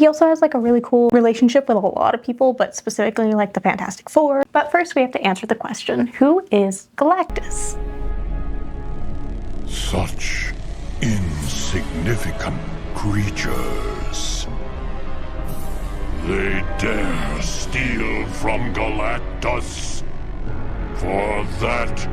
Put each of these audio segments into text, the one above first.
he also has like a really cool relationship with a lot of people, but specifically like the Fantastic Four. But first we have to answer the question, who is Galactus? Such insignificant creatures. They dare steal from Galactus. For that,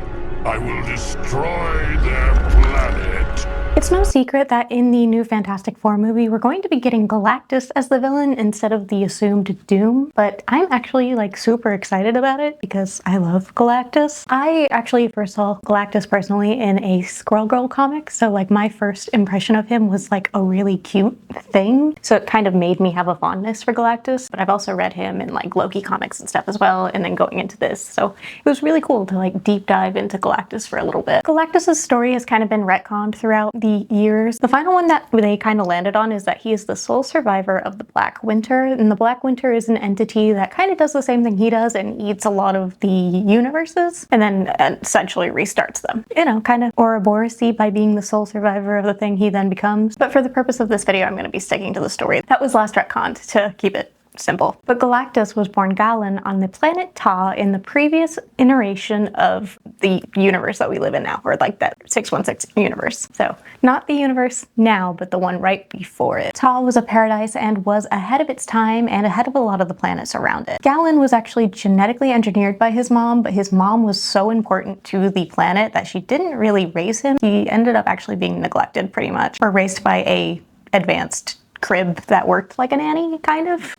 I will destroy their planet. It's no secret that in the new Fantastic Four movie, we're going to be getting Galactus as the villain instead of the assumed Doom, but I'm actually like super excited about it because I love Galactus. I actually first saw Galactus personally in a Squirrel Girl comic, so like my first impression of him was like a really cute thing, so it kind of made me have a fondness for Galactus. But I've also read him in like Loki comics and stuff as well, and then going into this, so it was really cool to like deep dive into Galactus for a little bit. Galactus's story has kind of been retconned throughout the years. The final one that they kind of landed on is that he is the sole survivor of the Black Winter, and the Black Winter is an entity that kind of does the same thing he does and eats a lot of the universes and then essentially restarts them. You know, kind of Ouroboros-y by being the sole survivor of the thing he then becomes. But for the purpose of this video, I'm going to be sticking to the story that was last retconned to keep it simple. But Galactus was born Galen on the planet Ta in the previous iteration of the universe that we live in now, or like that 616 universe. So not the universe now, but the one right before it. Ta was a paradise and was ahead of its time and ahead of a lot of the planets around it. Galen was actually genetically engineered by his mom, but his mom was so important to the planet that she didn't really raise him. He ended up actually being neglected pretty much, or raised by a advanced crib that worked like a nanny, kind of.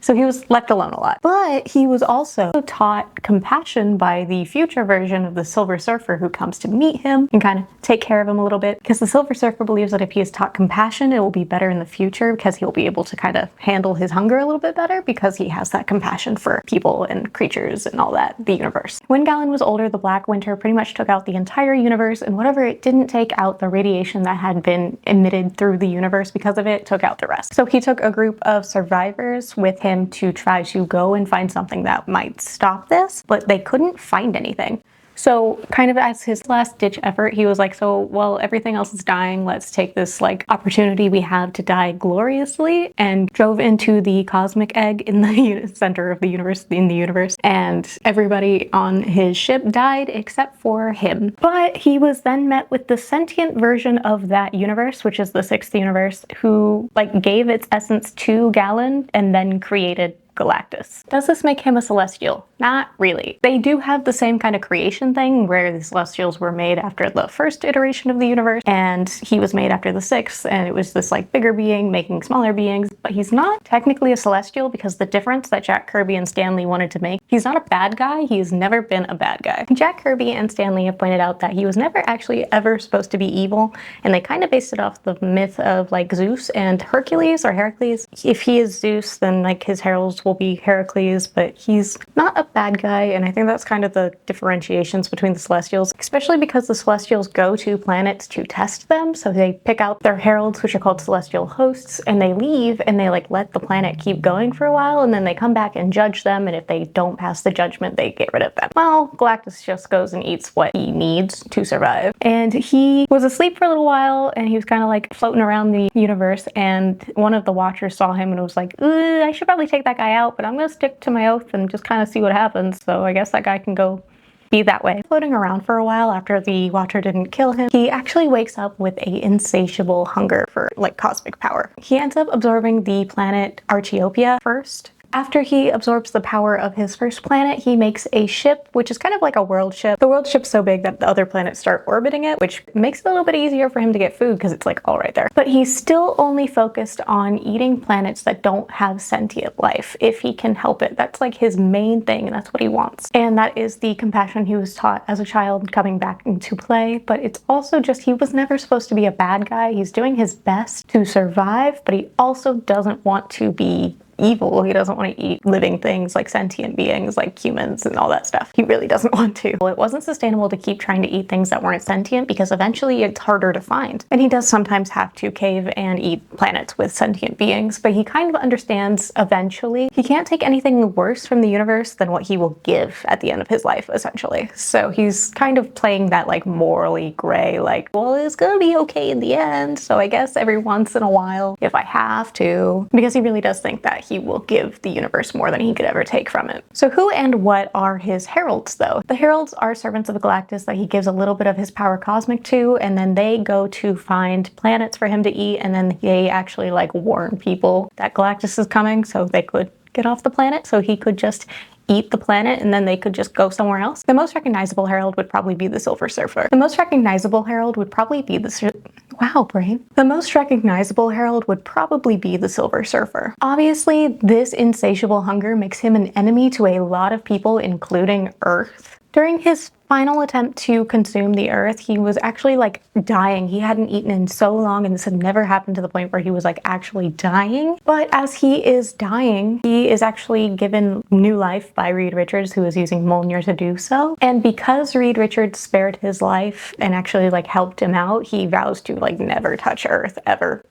So he was left alone a lot. But he was also taught compassion by the future version of the Silver Surfer who comes to meet him and kind of take care of him a little bit. Because the Silver Surfer believes that if he is taught compassion, it will be better in the future because he'll be able to kind of handle his hunger a little bit better because he has that compassion for people and creatures and all that, the universe. When Galen was older, the Black Winter pretty much took out the entire universe, and whatever it didn't take out, the radiation that had been emitted through the universe because of it took out the rest. So he took a group of survivors with him to try to go and find something that might stop this, but they couldn't find anything. So kind of as his last ditch effort, he was like, so, well, everything else is dying. Let's take this like opportunity we have to die gloriously, and drove into the cosmic egg in the center of the universe, and everybody on his ship died except for him. But he was then met with the sentient version of that universe, which is the 6th universe, who like gave its essence to Galen and then created Galactus. Does this make him a Celestial? Not really. They do have the same kind of creation thing where the Celestials were made after the first iteration of the universe, and he was made after the 6th, and it was this like bigger being making smaller beings, but he's not technically a Celestial because the difference that Jack Kirby and Stan Lee wanted to make, he's not a bad guy, he's never been a bad guy. Jack Kirby and Stan Lee have pointed out that he was never actually ever supposed to be evil, and they kind of based it off the myth of like Zeus and Hercules, or Heracles. If he is Zeus, then like his heralds will be Heracles, but he's not a bad guy, and I think that's kind of the differentiations between the Celestials, especially because the Celestials go to planets to test them, so they pick out their heralds, which are called Celestial hosts, and they leave and they like let the planet keep going for a while, and then they come back and judge them, and if they don't pass the judgment, they get rid of them. Well, Galactus just goes and eats what he needs to survive, and he was asleep for a little while, and he was kind of like floating around the universe, and one of the Watchers saw him and was like, I should probably take that guy out, but I'm gonna stick to my oath and just kind of see what happens, so I guess that guy can go be that way. Floating around for a while after the Watcher didn't kill him, he actually wakes up with a insatiable hunger for like cosmic power. He ends up absorbing the planet Archeopia first. After he absorbs the power of his first planet, he makes a ship, which is kind of like a world ship. The world ship's so big that the other planets start orbiting it, which makes it a little bit easier for him to get food because it's like all right there. But he's still only focused on eating planets that don't have sentient life, if he can help it. That's like his main thing, and that's what he wants. And that is the compassion he was taught as a child coming back into play. But it's also just, he was never supposed to be a bad guy. He's doing his best to survive, but he also doesn't want to be evil. He doesn't want to eat living things like sentient beings like humans and all that stuff. He really doesn't want to. Well, it wasn't sustainable to keep trying to eat things that weren't sentient because eventually it's harder to find. And he does sometimes have to cave and eat planets with sentient beings, but he kind of understands eventually he can't take anything worse from the universe than what he will give at the end of his life, essentially. So he's kind of playing that like morally gray, like, well, it's gonna be okay in the end, so I guess every once in a while if I have to, because he really does think that he will give the universe more than he could ever take from it. So who and what are his heralds, though? The heralds are servants of Galactus that he gives a little bit of his power cosmic to, and then they go to find planets for him to eat, and then they actually like warn people that Galactus is coming so they could get off the planet, so he could just eat the planet and then they could just go somewhere else. The most recognizable herald would probably be the Silver Surfer. The most recognizable herald would probably be the wow, brain. The most recognizable herald would probably be the Silver Surfer. Obviously, this insatiable hunger makes him an enemy to a lot of people, including Earth. During his final attempt to consume the Earth, he was actually like dying. He hadn't eaten in so long, and this had never happened to the point where he was like actually dying. But as he is dying, he is actually given new life by Reed Richards, who is using Mjolnir to do so. And because Reed Richards spared his life and actually like helped him out, he vows to like never touch Earth ever.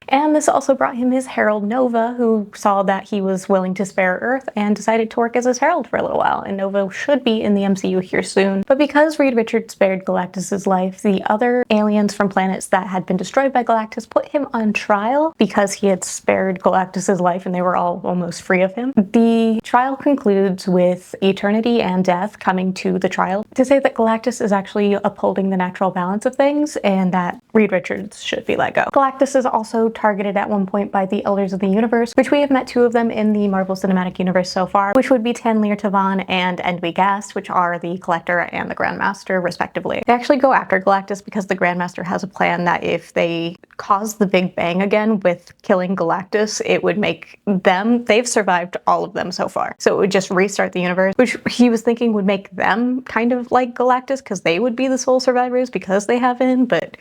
And this also brought him his Herald Nova, who saw that he was willing to spare Earth and decided to work as his herald for a little while. And Nova should be in the MCU here soon. But because Reed Richards spared Galactus's life, the other aliens from planets that had been destroyed by Galactus put him on trial because he had spared Galactus's life and they were all almost free of him. The trial concludes with eternity and death coming to the trial to say that Galactus is actually upholding the natural balance of things and that Reed Richards should be let go. Galactus is also targeted at one point by the Elders of the Universe, which we have met two of them in the Marvel Cinematic Universe so far, which would be Tanlir Tavan and Endwi Gast, which are the Collector and the Grandmaster, respectively. They actually go after Galactus because the Grandmaster has a plan that if they cause the Big Bang again with killing Galactus, it would make them, they've survived all of them so far, so it would just restart the universe, which he was thinking would make them kind of like Galactus because they would be the sole survivors because they haven't, but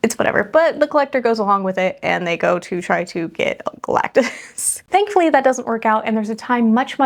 it's whatever. But the Collector goes along with it and they go to try to get Galactus. Thankfully that doesn't work out, and there's a time much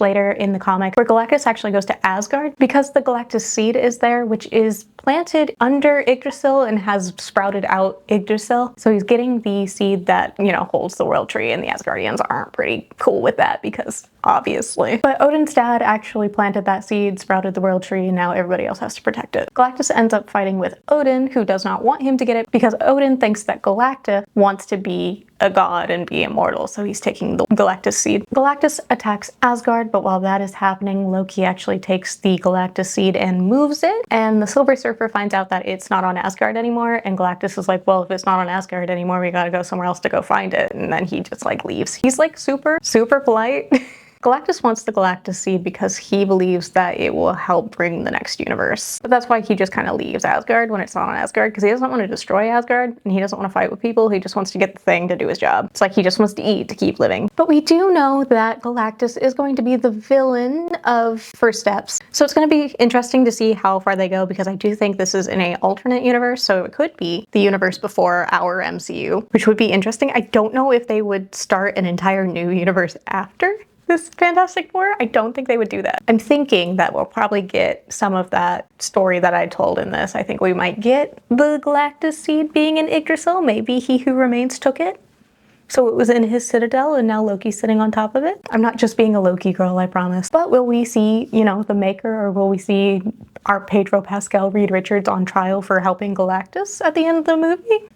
later in the comic where Galactus actually goes to Asgard because the Galactus seed is there, which is planted under Yggdrasil and has sprouted out Yggdrasil. So he's getting the seed that, you know, holds the World Tree, and the Asgardians aren't pretty cool with that because obviously. But Odin's dad actually planted that seed, sprouted the World Tree, and now everybody else has to protect it. Galactus ends up fighting with Odin, who does not want him to get it because Odin thinks that Galactus wants to be a god and be immortal, so he's taking the Galactus seed. Galactus attacks Asgard, but while that is happening, Loki actually takes the Galactus seed and moves it, and the Silver Surfer finds out that it's not on Asgard anymore, and Galactus is like, well, if it's not on Asgard anymore, we gotta go somewhere else to go find it, and then he just like leaves. He's like super polite. Galactus wants the Galactus seed because he believes that it will help bring the next universe. But that's why he just kind of leaves Asgard when it's not on Asgard, because he doesn't want to destroy Asgard and he doesn't want to fight with people. He just wants to get the thing to do his job. It's like he just wants to eat to keep living. But we do know that Galactus is going to be the villain of First Steps. So it's going to be interesting to see how far they go, because I do think this is in an alternate universe, so it could be the universe before our MCU, which would be interesting. I don't know if they would start an entire new universe after this Fantastic Four. I don't think they would do that. I'm thinking that we'll probably get some of that story that I told in this. I think we might get the Galactus seed being in Yggdrasil. Maybe He Who Remains took it, so it was in his citadel and now Loki's sitting on top of it. I'm not just being a Loki girl, I promise. But will we see, you know, the Maker, or will we see our Pedro Pascal Reed Richards on trial for helping Galactus at the end of the movie?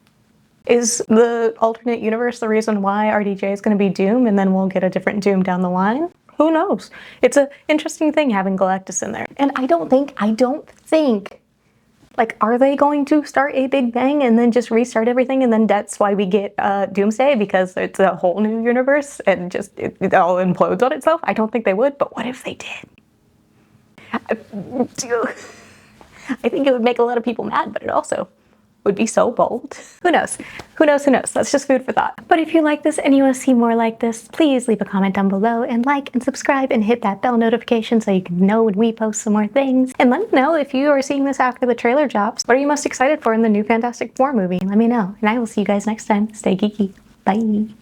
Is the alternate universe the reason why RDJ is going to be Doom, and then we'll get a different Doom down the line? Who knows? It's an interesting thing having Galactus in there. And I don't think, like, are they going to start a Big Bang and then just restart everything, and then that's why we get Doomsday, because it's a whole new universe and just it all implodes on itself? I don't think they would, but what if they did? I think it would make a lot of people mad, but it also would be so bold. Who knows? Who knows? Who knows? That's just food for thought. But if you like this and you want to see more like this, please leave a comment down below and like and subscribe and hit that bell notification so you can know when we post some more things. And let me know if you are seeing this after the trailer drops. What are you most excited for in the new Fantastic Four movie? Let me know. And I will see you guys next time. Stay geeky. Bye.